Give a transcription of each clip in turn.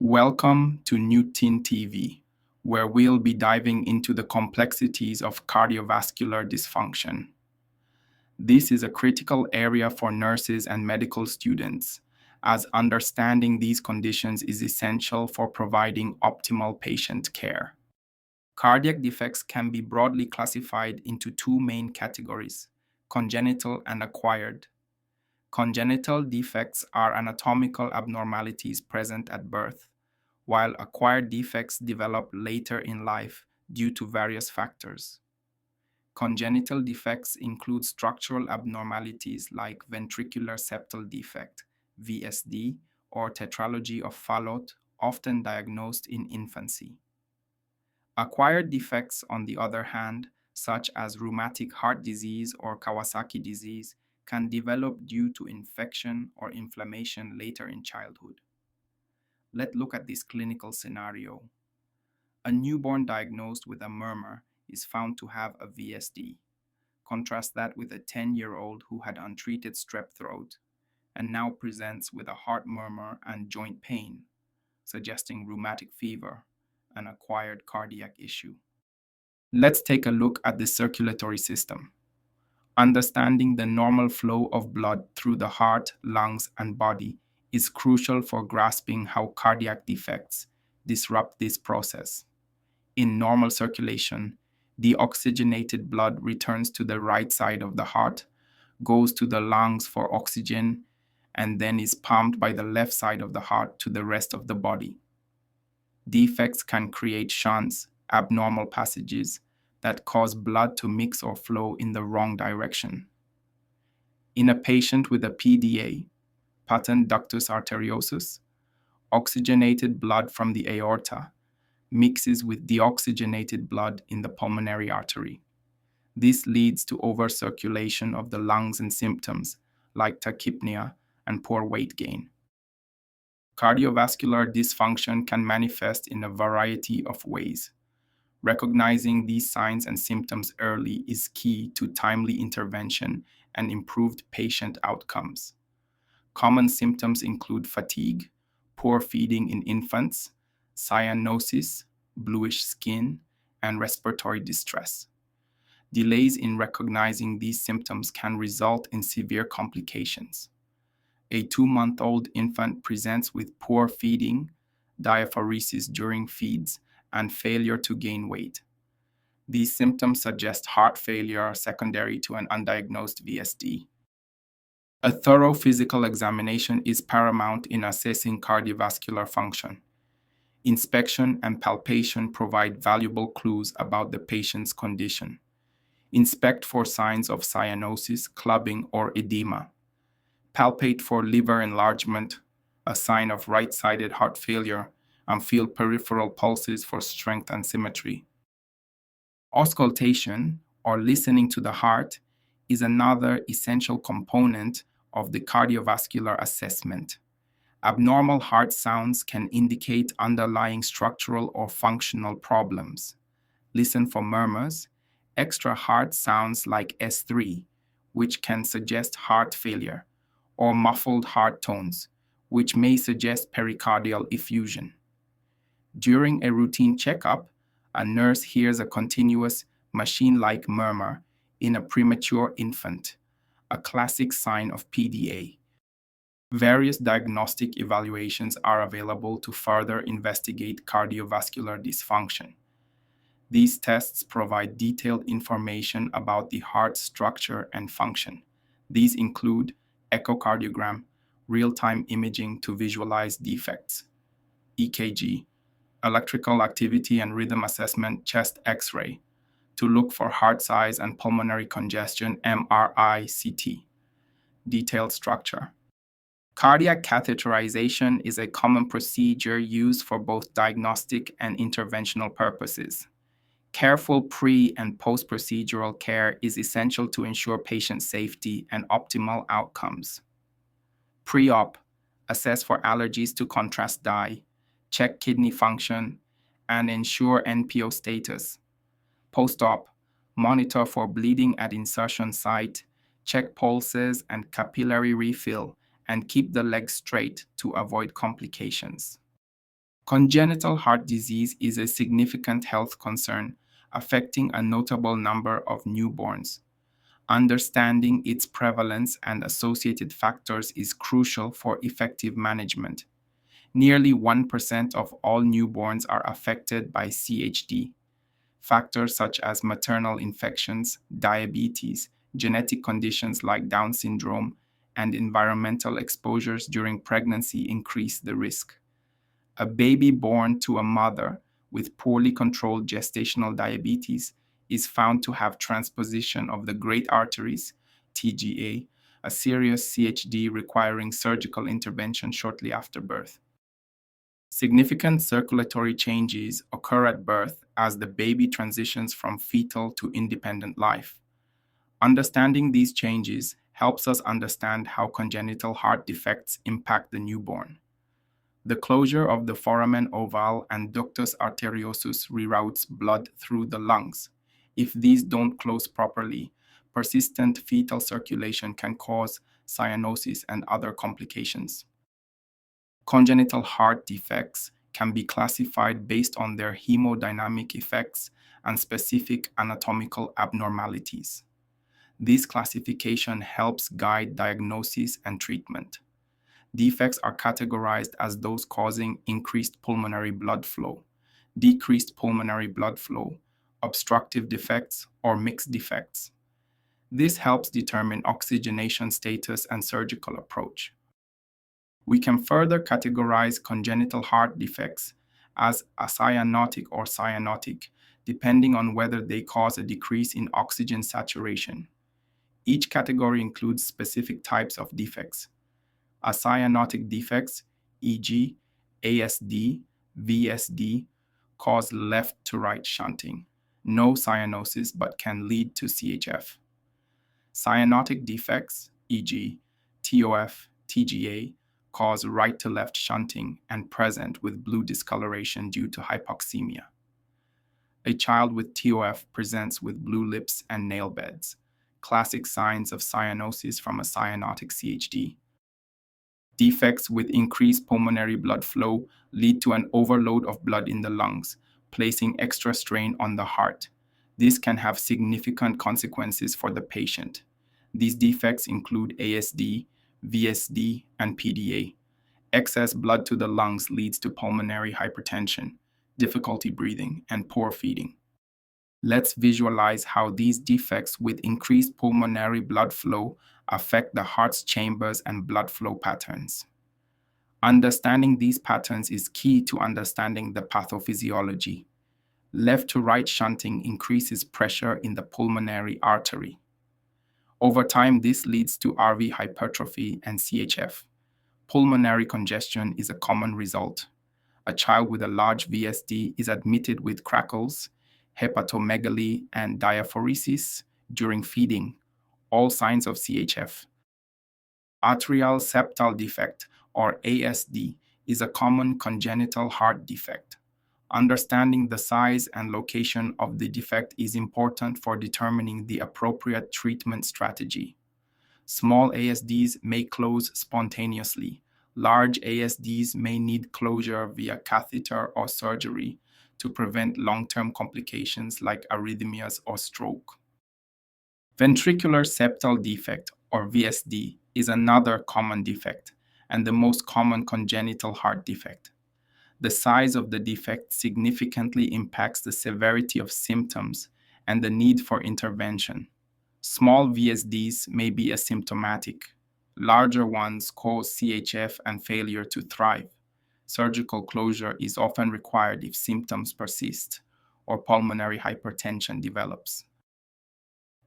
Welcome to Newton TV, where we'll be diving into the complexities of cardiovascular dysfunction. This is a critical area for nurses and medical students, as understanding these conditions is essential for providing optimal patient care. Cardiac defects can be broadly classified into two main categories: congenital and acquired. Congenital defects are anatomical abnormalities present at birth, while acquired defects develop later in life due to various factors. Congenital defects include structural abnormalities like ventricular septal defect, VSD, or tetralogy of Fallot, often diagnosed in infancy. Acquired defects, on the other hand, such as rheumatic heart disease or Kawasaki disease, can develop due to infection or inflammation later in childhood. Let's look at this clinical scenario. A newborn diagnosed with a murmur is found to have a VSD. Contrast that with a 10-year-old who had untreated strep throat and now presents with a heart murmur and joint pain, suggesting rheumatic fever, an acquired cardiac issue. Let's take a look at the circulatory system. Understanding the normal flow of blood through the heart, lungs, and body is crucial for grasping how cardiac defects disrupt this process. In normal circulation, deoxygenated blood returns to the right side of the heart, goes to the lungs for oxygen, and then is pumped by the left side of the heart to the rest of the body. Defects can create shunts, abnormal passages, that cause blood to mix or flow in the wrong direction. In a patient with a PDA, patent ductus arteriosus, oxygenated blood from the aorta mixes with deoxygenated blood in the pulmonary artery. This leads to overcirculation of the lungs and symptoms like tachypnea and poor weight gain. Cardiovascular dysfunction can manifest in a variety of ways. Recognizing these signs and symptoms early is key to timely intervention and improved patient outcomes. Common symptoms include fatigue, poor feeding in infants, cyanosis, bluish skin, and respiratory distress. Delays in recognizing these symptoms can result in severe complications. A 2-month-old infant presents with poor feeding, diaphoresis during feeds, and failure to gain weight. These symptoms suggest heart failure secondary to an undiagnosed VSD. A thorough physical examination is paramount in assessing cardiovascular function. Inspection and palpation provide valuable clues about the patient's condition. Inspect for signs of cyanosis, clubbing, or edema. Palpate for liver enlargement, a sign of right-sided heart failure, and feel peripheral pulses for strength and symmetry. Auscultation, or listening to the heart, is another essential component of the cardiovascular assessment. Abnormal heart sounds can indicate underlying structural or functional problems. Listen for murmurs, extra heart sounds like S3, which can suggest heart failure, or muffled heart tones, which may suggest pericardial effusion. During a routine checkup, a nurse hears a continuous, machine-like murmur in a premature infant, a classic sign of PDA. Various diagnostic evaluations are available to further investigate cardiovascular dysfunction. These tests provide detailed information about the heart's structure and function. These include echocardiogram, real-time imaging to visualize defects, EKG, electrical activity and rhythm assessment, chest X-ray, to look for heart size and pulmonary congestion, MRI, CT. Detailed structure. Cardiac catheterization is a common procedure used for both diagnostic and interventional purposes. Careful pre- and post-procedural care is essential to ensure patient safety and optimal outcomes. Pre-op, assess for allergies to contrast dye, check kidney function, and ensure NPO status. Post-op, monitor for bleeding at insertion site, check pulses and capillary refill, and keep the legs straight to avoid complications. Congenital heart disease is a significant health concern affecting a notable number of newborns. Understanding its prevalence and associated factors is crucial for effective management. Nearly 1% of all newborns are affected by CHD. Factors such as maternal infections, diabetes, genetic conditions like Down syndrome, and environmental exposures during pregnancy increase the risk. A baby born to a mother with poorly controlled gestational diabetes is found to have transposition of the great arteries, TGA, a serious CHD requiring surgical intervention shortly after birth. Significant circulatory changes occur at birth as the baby transitions from fetal to independent life. Understanding these changes helps us understand how congenital heart defects impact the newborn. The closure of the foramen ovale and ductus arteriosus reroutes blood through the lungs. If these don't close properly, persistent fetal circulation can cause cyanosis and other complications. Congenital heart defects can be classified based on their hemodynamic effects and specific anatomical abnormalities. This classification helps guide diagnosis and treatment. Defects are categorized as those causing increased pulmonary blood flow, decreased pulmonary blood flow, obstructive defects, or mixed defects. This helps determine oxygenation status and surgical approach. We can further categorize congenital heart defects as acyanotic or cyanotic, depending on whether they cause a decrease in oxygen saturation. Each category includes specific types of defects. Acyanotic defects, e.g., ASD, VSD, cause left to right shunting. No cyanosis but can lead to CHF. Cyanotic defects, e.g., TOF, TGA, cause right to left shunting and present with blue discoloration due to hypoxemia. A child with TOF presents with blue lips and nail beds, classic signs of cyanosis from a cyanotic CHD. Defects with increased pulmonary blood flow lead to an overload of blood in the lungs, placing extra strain on the heart. This can have significant consequences for the patient. These defects include ASD, VSD, and PDA. Excess blood to the lungs leads to pulmonary hypertension, difficulty breathing, and poor feeding. Let's visualize how these defects with increased pulmonary blood flow affect the heart's chambers and blood flow patterns. Understanding these patterns is key to understanding the pathophysiology. Left to right shunting increases pressure in the pulmonary artery. Over time, this leads to RV hypertrophy and CHF. Pulmonary congestion is a common result. A child with a large VSD is admitted with crackles, hepatomegaly, and diaphoresis during feeding, all signs of CHF. Atrial septal defect, or ASD, is a common congenital heart defect. Understanding the size and location of the defect is important for determining the appropriate treatment strategy. Small ASDs may close spontaneously. Large ASDs may need closure via catheter or surgery to prevent long-term complications like arrhythmias or stroke. Ventricular septal defect, or VSD, is another common defect and the most common congenital heart defect. The size of the defect significantly impacts the severity of symptoms and the need for intervention. Small VSDs may be asymptomatic. Larger ones cause CHF and failure to thrive. Surgical closure is often required if symptoms persist or pulmonary hypertension develops.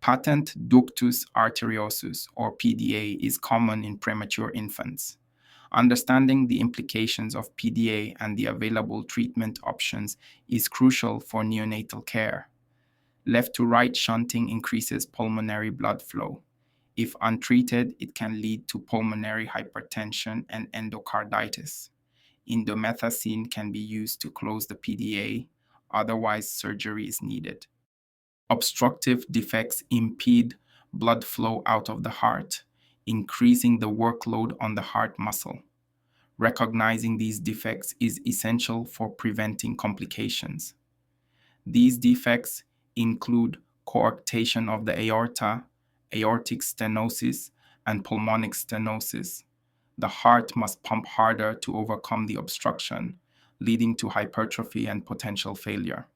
Patent ductus arteriosus, or PDA, is common in premature infants. Understanding the implications of PDA and the available treatment options is crucial for neonatal care. Left to right shunting increases pulmonary blood flow. If untreated, it can lead to pulmonary hypertension and endocarditis. Indomethacin can be used to close the PDA, otherwise surgery is needed. Obstructive defects impede blood flow out of the heart, increasing the workload on the heart muscle. Recognizing these defects is essential for preventing complications. These defects include coarctation of the aorta, aortic stenosis, and pulmonic stenosis. The heart must pump harder to overcome the obstruction, leading to hypertrophy and potential failure.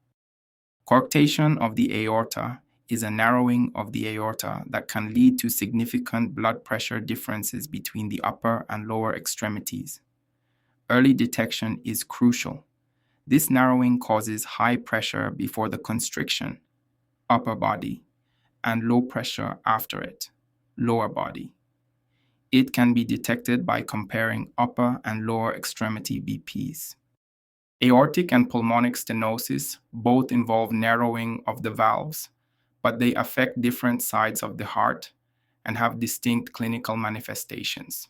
Coarctation of the aorta is a narrowing of the aorta that can lead to significant blood pressure differences between the upper and lower extremities. Early detection is crucial. This narrowing causes high pressure before the constriction, upper body, and low pressure after it, lower body. It can be detected by comparing upper and lower extremity BPs. Aortic and pulmonic stenosis both involve narrowing of the valves, but they affect different sides of the heart and have distinct clinical manifestations.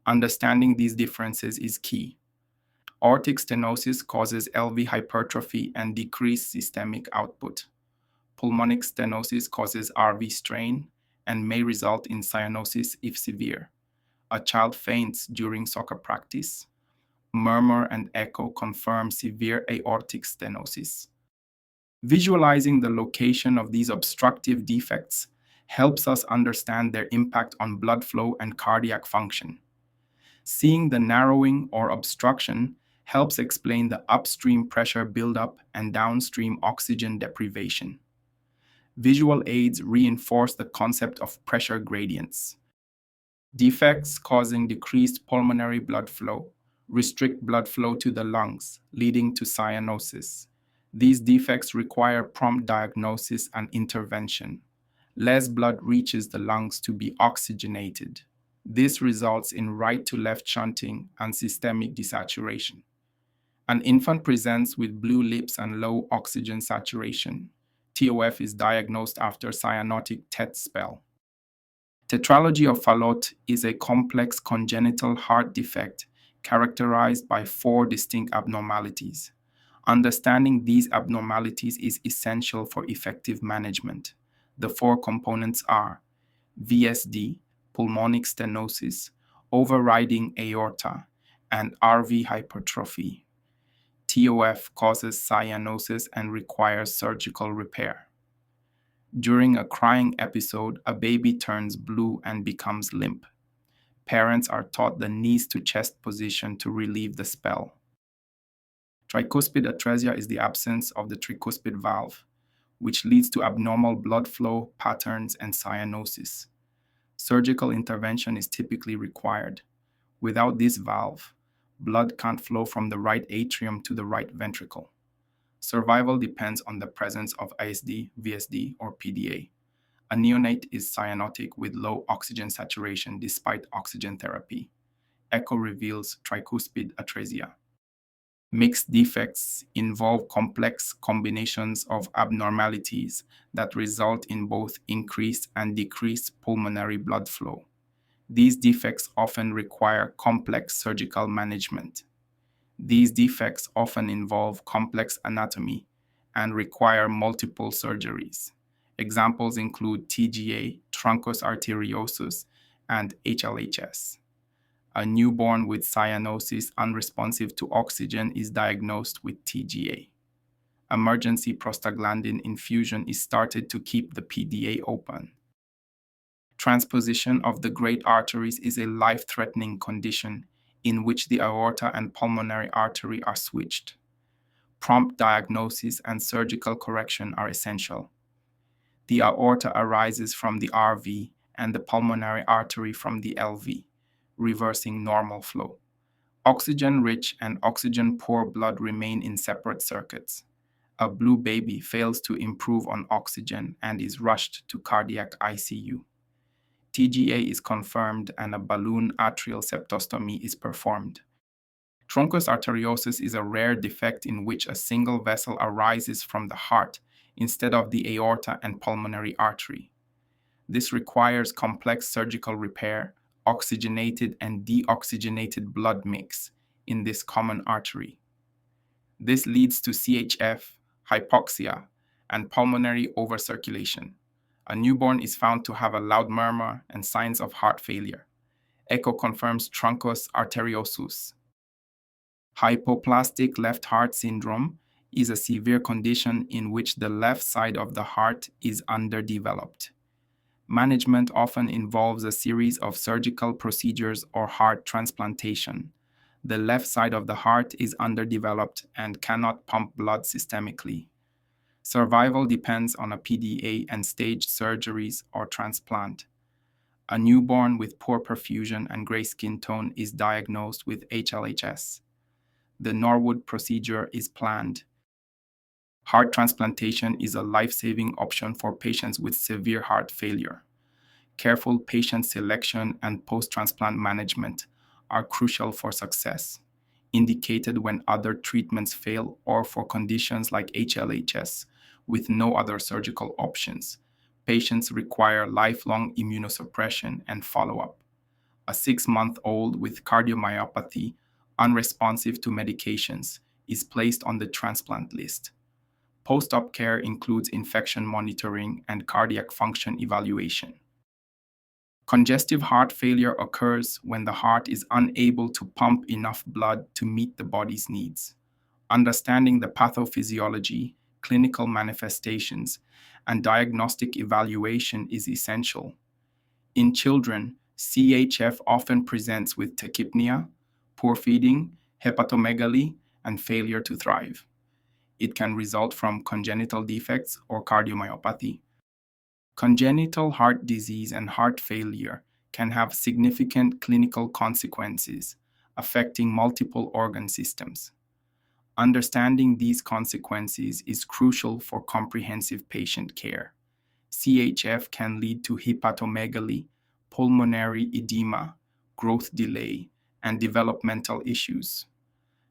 Understanding these differences is key. Aortic stenosis causes LV hypertrophy and decreased systemic output. Pulmonic stenosis causes RV strain and may result in cyanosis if severe. A child faints during soccer practice. Murmur and echo confirm severe aortic stenosis. Visualizing the location of these obstructive defects helps us understand their impact on blood flow and cardiac function. Seeing the narrowing or obstruction helps explain the upstream pressure buildup and downstream oxygen deprivation. Visual aids reinforce the concept of pressure gradients. Defects causing decreased pulmonary blood flow restrict blood flow to the lungs, leading to cyanosis. These defects require prompt diagnosis and intervention. Less blood reaches the lungs to be oxygenated. This results in right to left shunting and systemic desaturation. An infant presents with blue lips and low oxygen saturation. TOF is diagnosed after cyanotic TET spell. Tetralogy of Fallot is a complex congenital heart defect characterized by 4 distinct abnormalities. Understanding these abnormalities is essential for effective management. The 4 components are VSD, pulmonic stenosis, overriding aorta, and RV hypertrophy. TOF causes cyanosis and requires surgical repair. During a crying episode, a baby turns blue and becomes limp. Parents are taught the knees to chest position to relieve the spell. Tricuspid atresia is the absence of the tricuspid valve, which leads to abnormal blood flow patterns and cyanosis. Surgical intervention is typically required. Without this valve, blood can't flow from the right atrium to the right ventricle. Survival depends on the presence of ISD, VSD, or PDA. A neonate is cyanotic with low oxygen saturation despite oxygen therapy. Echo reveals tricuspid atresia. Mixed defects involve complex combinations of abnormalities that result in both increased and decreased pulmonary blood flow. These defects often require complex surgical management. These defects often involve complex anatomy and require multiple surgeries. Examples include TGA, truncus arteriosus, and HLHS. A newborn with cyanosis unresponsive to oxygen is diagnosed with TGA. Emergency prostaglandin infusion is started to keep the PDA open. Transposition of the great arteries is a life-threatening condition in which the aorta and pulmonary artery are switched. Prompt diagnosis and surgical correction are essential. The aorta arises from the RV and the pulmonary artery from the LV, reversing normal flow. Oxygen-rich and oxygen-poor blood remain in separate circuits. A blue baby fails to improve on oxygen and is rushed to cardiac ICU. TGA is confirmed and a balloon atrial septostomy is performed. Truncus arteriosus is a rare defect in which a single vessel arises from the heart instead of the aorta and pulmonary artery. This requires complex surgical repair, oxygenated and deoxygenated blood mix in this common artery. This leads to CHF, hypoxia, and pulmonary overcirculation. A newborn is found to have a loud murmur and signs of heart failure. Echo confirms truncus arteriosus. Hypoplastic left heart syndrome is a severe condition in which the left side of the heart is underdeveloped. Management often involves a series of surgical procedures or heart transplantation. The left side of the heart is underdeveloped and cannot pump blood systemically. Survival depends on a PDA and staged surgeries or transplant. A newborn with poor perfusion and gray skin tone is diagnosed with HLHS. The Norwood procedure is planned. Heart transplantation is a life-saving option for patients with severe heart failure. Careful patient selection and post-transplant management are crucial for success, indicated when other treatments fail or for conditions like HLHS with no other surgical options. Patients require lifelong immunosuppression and follow-up. A 6-month-old with cardiomyopathy, unresponsive to medications, is placed on the transplant list. Post-op care includes infection monitoring and cardiac function evaluation. Congestive heart failure occurs when the heart is unable to pump enough blood to meet the body's needs. Understanding the pathophysiology, clinical manifestations, and diagnostic evaluation is essential. In children, CHF often presents with tachypnea, poor feeding, hepatomegaly, and failure to thrive. It can result from congenital defects or cardiomyopathy. Congenital heart disease and heart failure can have significant clinical consequences, affecting multiple organ systems. Understanding these consequences is crucial for comprehensive patient care. CHF can lead to hepatomegaly, pulmonary edema, growth delay, and developmental issues.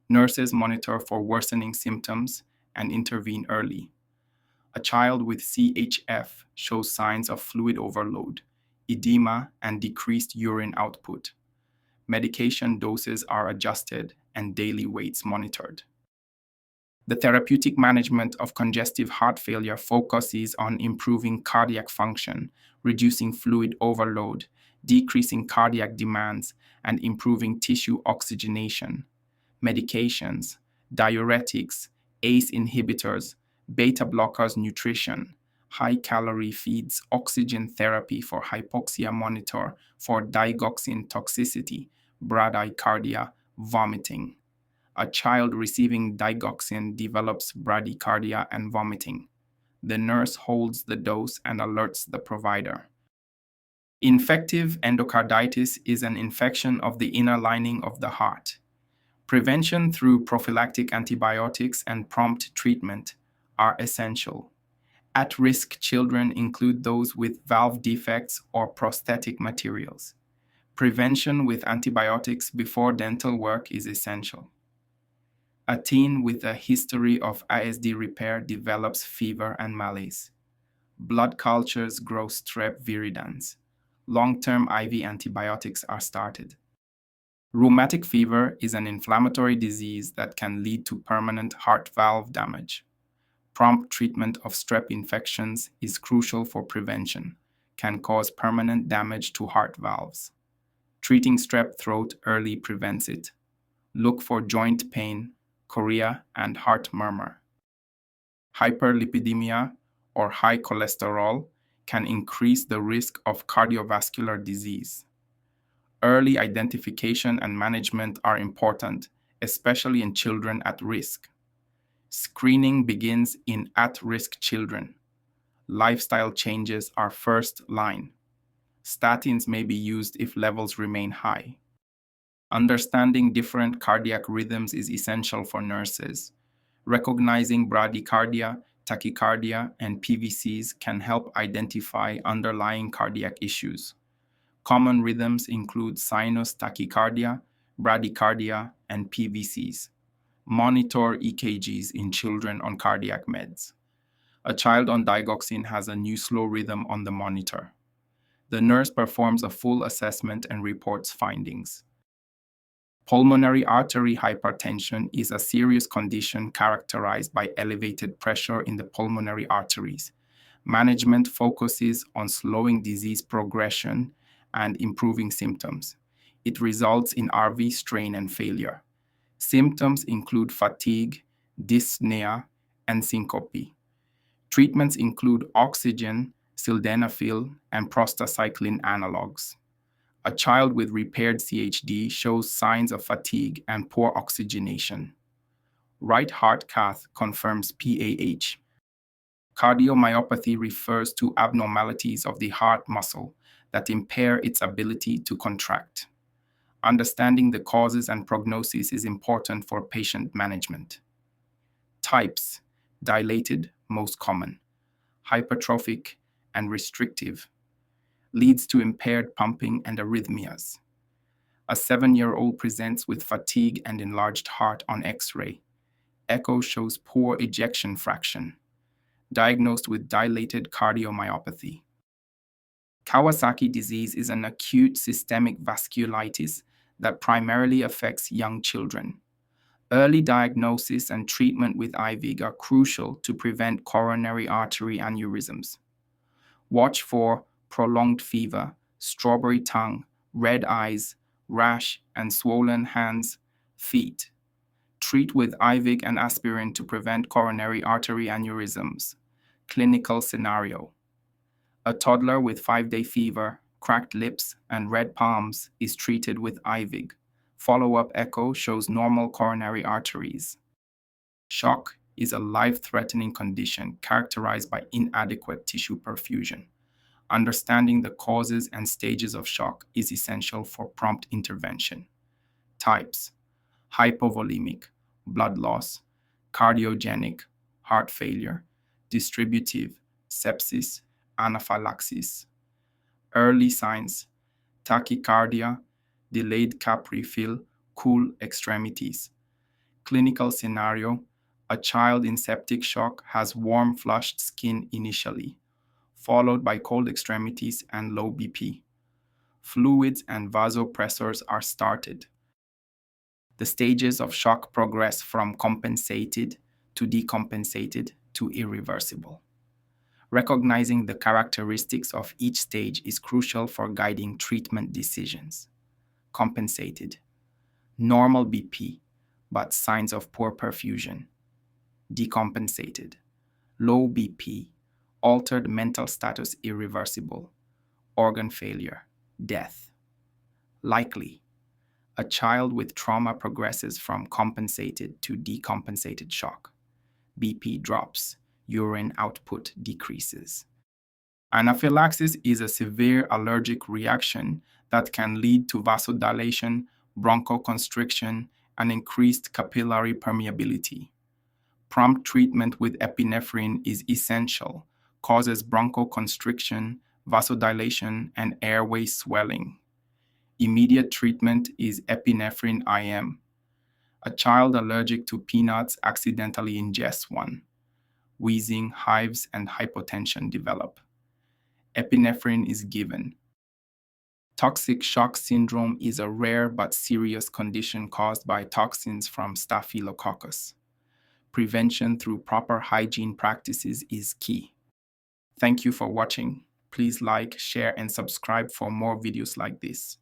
Nurses monitor for worsening symptoms and intervene early. A child with CHF shows signs of fluid overload, edema, and decreased urine output. Medication doses are adjusted and daily weights monitored. The therapeutic management of congestive heart failure focuses on improving cardiac function, reducing fluid overload, decreasing cardiac demands, and improving tissue oxygenation. Medications, diuretics, ACE inhibitors, beta blockers, nutrition, high-calorie feeds, oxygen therapy for hypoxia monitor for digoxin toxicity, bradycardia, vomiting. A child receiving digoxin develops bradycardia and vomiting. The nurse holds the dose and alerts the provider. Infective endocarditis is an infection of the inner lining of the heart. Prevention through prophylactic antibiotics and prompt treatment are essential. At-risk children include those with valve defects or prosthetic materials. Prevention with antibiotics before dental work is essential. A teen with a history of ISD repair develops fever and malaise. Blood cultures grow strep viridans. Long-term IV antibiotics are started. Rheumatic fever is an inflammatory disease that can lead to permanent heart valve damage. Prompt treatment of strep infections is crucial for prevention, can cause permanent damage to heart valves. Treating strep throat early prevents it. Look for joint pain, chorea, and heart murmur. Hyperlipidemia or high cholesterol can increase the risk of cardiovascular disease. Early identification and management are important, especially in children at risk. Screening begins in at-risk children. Lifestyle changes are first line. Statins may be used if levels remain high. Understanding different cardiac rhythms is essential for nurses. Recognizing bradycardia, tachycardia, and PVCs can help identify underlying cardiac issues. Common rhythms include sinus tachycardia, bradycardia, and PVCs. Monitor EKGs in children on cardiac meds. A child on digoxin has a new slow rhythm on the monitor. The nurse performs a full assessment and reports findings. Pulmonary artery hypertension is a serious condition characterized by elevated pressure in the pulmonary arteries. Management focuses on slowing disease progression and improving symptoms. It results in RV strain and failure. Symptoms include fatigue, dyspnea, and syncope. Treatments include oxygen, sildenafil, and prostacyclin analogs. A child with repaired CHD shows signs of fatigue and poor oxygenation. Right heart cath confirms PAH. Cardiomyopathy refers to abnormalities of the heart muscle that impair its ability to contract. Understanding the causes and prognosis is important for patient management. Types: dilated, most common, hypertrophic, and restrictive, leads to impaired pumping and arrhythmias. A 7-year-old presents with fatigue and enlarged heart on X-ray. Echo shows poor ejection fraction. Diagnosed with dilated cardiomyopathy. Kawasaki disease is an acute systemic vasculitis that primarily affects young children. Early diagnosis and treatment with IVIG are crucial to prevent coronary artery aneurysms. Watch for prolonged fever, strawberry tongue, red eyes, rash, and swollen hands, feet. Treat with IVIG and aspirin to prevent coronary artery aneurysms. Clinical scenario: a toddler with 5-day fever, cracked lips, and red palms is treated with IVIG. Follow-up echo shows normal coronary arteries. Shock is a life-threatening condition characterized by inadequate tissue perfusion. Understanding the causes and stages of shock is essential for prompt intervention. Types: hypovolemic, blood loss, cardiogenic, heart failure, distributive, sepsis, anaphylaxis. Early signs: tachycardia, delayed cap refill, cool extremities. Clinical scenario: a child in septic shock has warm flushed skin initially, followed by cold extremities and low BP. Fluids and vasopressors are started. The stages of shock progress from compensated to decompensated to irreversible. Recognizing the characteristics of each stage is crucial for guiding treatment decisions. Compensated: normal BP, but signs of poor perfusion. Decompensated: low BP, altered mental status irreversible, organ failure, death. Likely: a child with trauma progresses from compensated to decompensated shock. BP drops, urine output decreases. Anaphylaxis is a severe allergic reaction that can lead to vasodilation, bronchoconstriction, and increased capillary permeability. Prompt treatment with epinephrine is essential, causes bronchoconstriction, vasodilation, and airway swelling. Immediate treatment is epinephrine IM. A child allergic to peanuts accidentally ingests one. Wheezing, hives, and hypotension develop. Epinephrine is given. Toxic shock syndrome is a rare but serious condition caused by toxins from Staphylococcus. Prevention through proper hygiene practices is key. Thank you for watching. Please like, share, and subscribe for more videos like this.